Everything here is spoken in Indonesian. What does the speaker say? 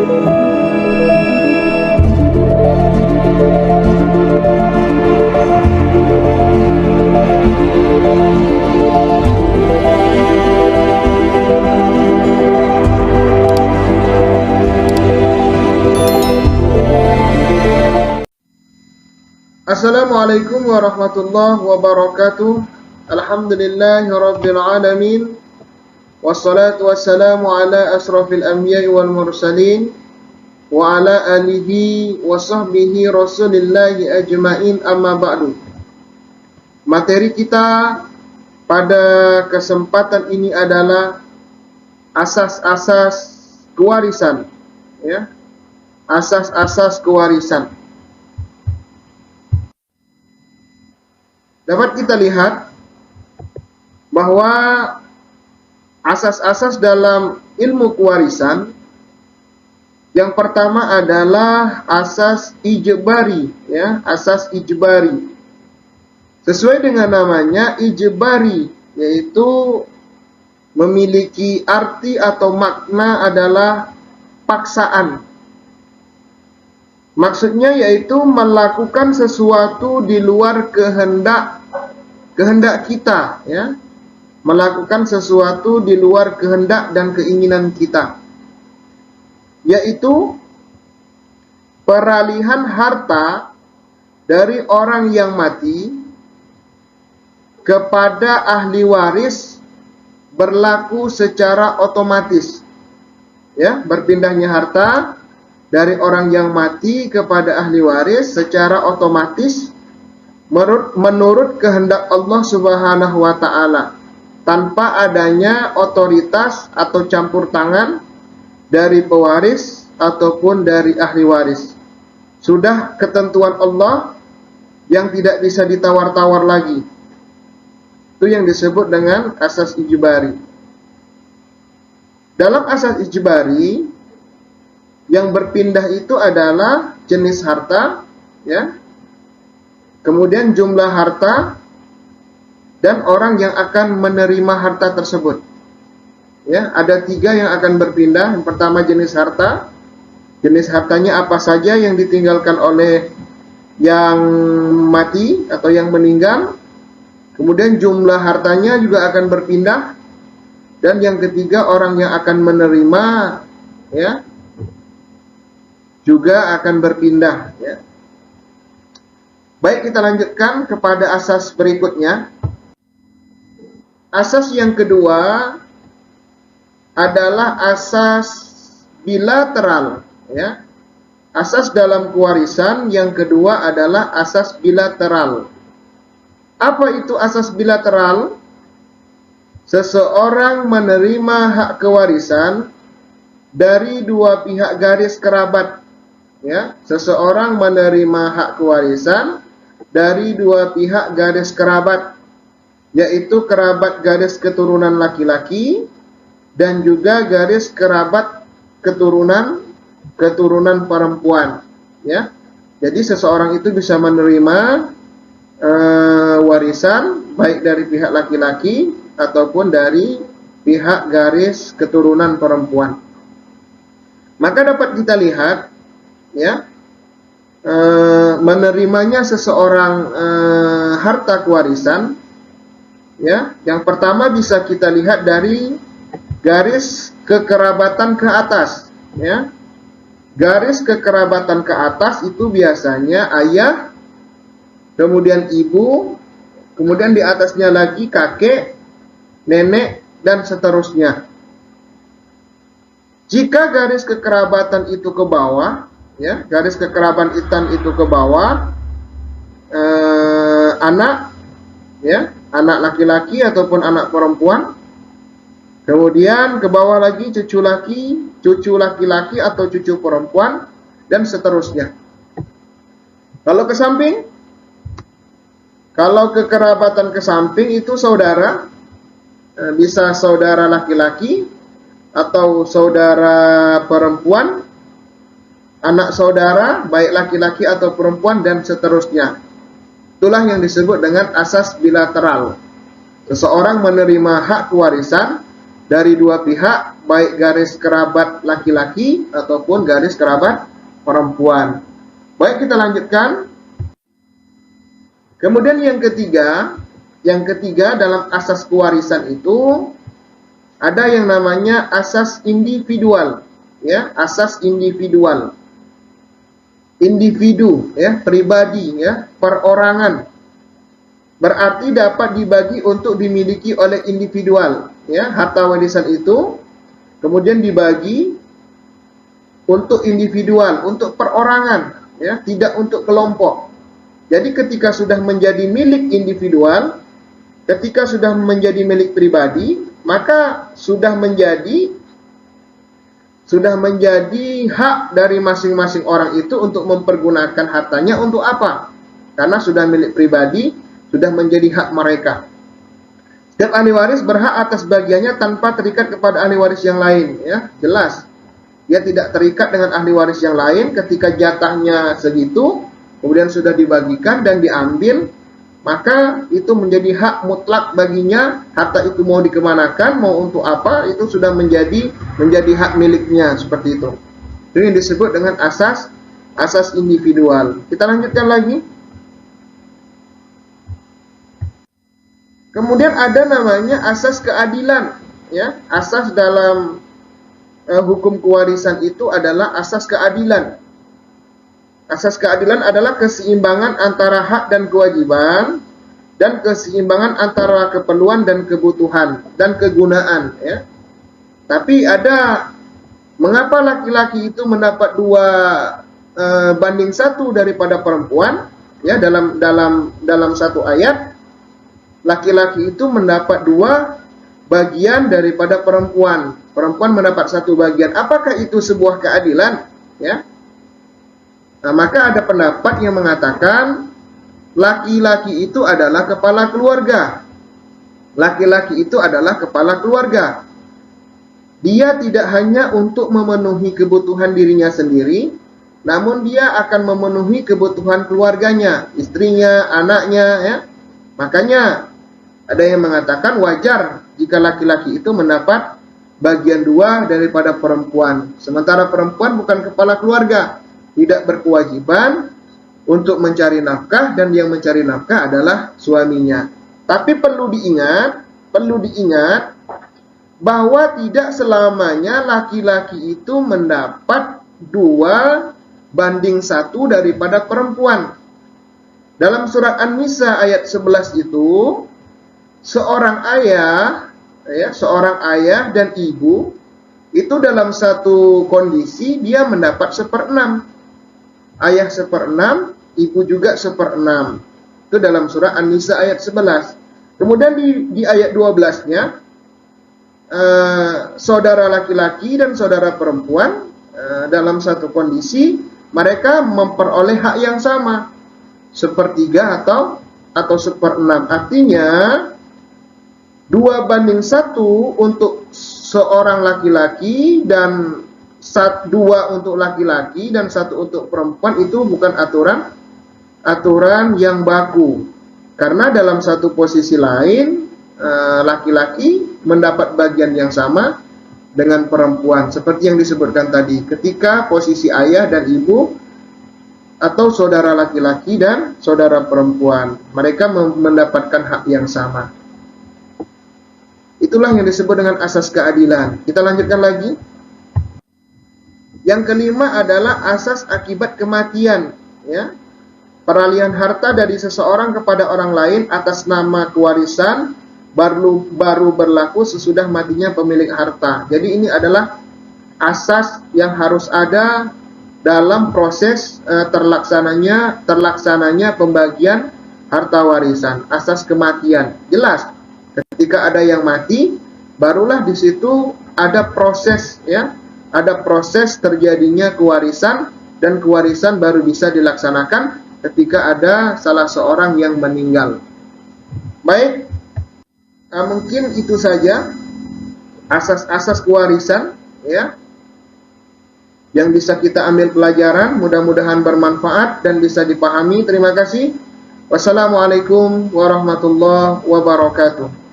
Assalamualaikum warahmatullahi wabarakatuh. Alhamdulillahi rabbil alamin. Wassalatu wassalamu ala asrafil anbiya'i wal mursalin wa ala alihi wa sahbihi rasulillahi ajma'in, amma ba'du. Materi kita pada kesempatan ini adalah asas-asas kewarisan, ya. Asas-asas kewarisan. Dapat kita lihat bahwa asas-asas dalam ilmu kewarisan yang pertama adalah asas ijbari, ya, asas ijbari. Sesuai dengan namanya, ijbari yaitu memiliki arti atau makna adalah paksaan. Maksudnya yaitu melakukan sesuatu di luar kehendak kita, ya. Melakukan sesuatu di luar kehendak dan keinginan kita. Yaitu peralihan harta dari orang yang mati kepada ahli waris berlaku secara otomatis. Ya, berpindahnya harta dari orang yang mati kepada ahli waris secara otomatis menurut kehendak Allah Subhanahu wa Ta'ala, tanpa adanya otoritas atau campur tangan dari pewaris ataupun dari ahli waris. Sudah ketentuan Allah yang tidak bisa ditawar-tawar lagi. Itu yang disebut dengan asas ijbari. Dalam asas ijbari, yang berpindah itu adalah jenis harta, ya, kemudian jumlah harta, dan orang yang akan menerima harta tersebut. Ya, ada 3 yang akan berpindah. Yang pertama jenis harta. Jenis hartanya apa saja yang ditinggalkan oleh yang mati atau yang meninggal. Kemudian jumlah hartanya juga akan berpindah. Dan yang ketiga, orang yang akan menerima, ya, juga akan berpindah, ya. Baik, kita lanjutkan kepada asas berikutnya. Asas yang kedua adalah asas bilateral, ya. Asas dalam kewarisan yang kedua adalah asas bilateral. Apa itu asas bilateral? Seseorang menerima hak kewarisan dari 2 pihak garis kerabat. Ya, seseorang menerima hak kewarisan dari 2 pihak garis kerabat, yaitu kerabat garis keturunan laki-laki dan juga garis kerabat keturunan perempuan. Ya, jadi seseorang itu bisa menerima warisan baik dari pihak laki-laki ataupun dari pihak garis keturunan perempuan. Maka dapat kita lihat, ya, menerimanya seseorang harta kewarisan, ya, yang pertama bisa kita lihat dari garis kekerabatan ke atas, ya. Garis kekerabatan ke atas itu biasanya ayah, kemudian ibu, kemudian di atasnya lagi kakek, nenek, dan seterusnya. Jika garis kekerabatan itu ke bawah, ya, garis kekerabatan itu ke bawah, anak, ya, anak laki-laki ataupun anak perempuan, kemudian ke bawah lagi cucu laki-laki atau cucu perempuan, dan seterusnya. Kalau ke samping, kalau kekerabatan ke samping itu saudara, bisa saudara laki-laki atau saudara perempuan, anak saudara, baik laki-laki atau perempuan, dan seterusnya. Itulah yang disebut dengan asas bilateral. Seseorang menerima hak kewarisan dari dua pihak, baik garis kerabat laki-laki ataupun garis kerabat perempuan. Baik, kita lanjutkan. Kemudian yang ketiga dalam asas pewarisan itu ada yang namanya asas individual, ya, asas individual. Individu, ya, pribadi, ya, perorangan. Berarti dapat dibagi untuk dimiliki oleh individual, ya, harta warisan itu kemudian dibagi untuk individual, untuk perorangan, ya, tidak untuk kelompok. Jadi ketika sudah menjadi milik individual, ketika sudah menjadi milik pribadi, maka sudah menjadi hak dari masing-masing orang itu untuk mempergunakan hartanya untuk apa? Karena sudah milik pribadi, sudah menjadi hak mereka. Setiap ahli waris berhak atas bagiannya tanpa terikat kepada ahli waris yang lain, ya, jelas. Dia tidak terikat dengan ahli waris yang lain. Ketika jatahnya segitu, kemudian sudah dibagikan dan diambil, maka itu menjadi hak mutlak baginya. Harta itu mau dikemanakan, mau untuk apa, itu sudah menjadi hak miliknya, seperti itu. Ini yang disebut dengan asas individual. Kita lanjutkan lagi. Kemudian ada namanya asas keadilan, ya. Asas dalam hukum kewarisan itu adalah asas keadilan. Asas keadilan adalah keseimbangan antara hak dan kewajiban, dan keseimbangan antara keperluan dan kebutuhan dan kegunaan, ya. Tapi ada mengapa laki-laki itu mendapat 2 banding 1 daripada perempuan, ya, dalam satu ayat laki-laki itu mendapat 2 bagian daripada perempuan. Perempuan mendapat 1 bagian. Apakah itu sebuah keadilan, ya? Nah, maka ada pendapat yang mengatakan laki-laki itu adalah kepala keluarga. Laki-laki itu adalah kepala keluarga. Dia tidak hanya untuk memenuhi kebutuhan dirinya sendiri, namun dia akan memenuhi kebutuhan keluarganya, istrinya, anaknya, ya. Makanya ada yang mengatakan wajar jika laki-laki itu mendapat bagian 2 daripada perempuan. Sementara perempuan bukan kepala keluarga, tidak berkewajiban untuk mencari nafkah, dan yang mencari nafkah adalah suaminya. Tapi perlu diingat bahwa tidak selamanya laki-laki itu mendapat 2/1 daripada perempuan. Dalam surat An-Nisa ayat 11 itu, seorang ayah dan ibu itu dalam satu kondisi dia mendapat 1/6. Ayah 1/6, ibu juga 1/6. Itu dalam surah An-Nisa ayat 11. Kemudian di ayat 12-nya, saudara laki-laki dan saudara perempuan dalam satu kondisi mereka memperoleh hak yang sama, 1/3 atau 1/6. Artinya 2/1 untuk seorang laki-laki dan 2 untuk laki-laki dan 1 untuk perempuan, itu bukan aturan yang baku. Karena dalam satu posisi lain laki-laki mendapat bagian yang sama dengan perempuan, seperti yang disebutkan tadi, ketika posisi ayah dan ibu atau saudara laki-laki dan saudara perempuan, mereka mendapatkan hak yang sama. Itulah yang disebut dengan asas keadilan. Kita lanjutkan lagi. Yang kelima adalah asas akibat kematian, ya. Peralihan harta dari seseorang kepada orang lain atas nama kewarisan baru berlaku sesudah matinya pemilik harta. Jadi ini adalah asas yang harus ada dalam proses terlaksananya pembagian harta warisan. Asas kematian. Jelas, ketika ada yang mati, barulah di situ ada proses, ya. Ada proses terjadinya kewarisan, dan kewarisan baru bisa dilaksanakan ketika ada salah seorang yang meninggal. Baik, mungkin itu saja asas-asas kewarisan, ya, yang bisa kita ambil pelajaran. Mudah-mudahan bermanfaat dan bisa dipahami. Terima kasih. Wassalamualaikum warahmatullahi wabarakatuh.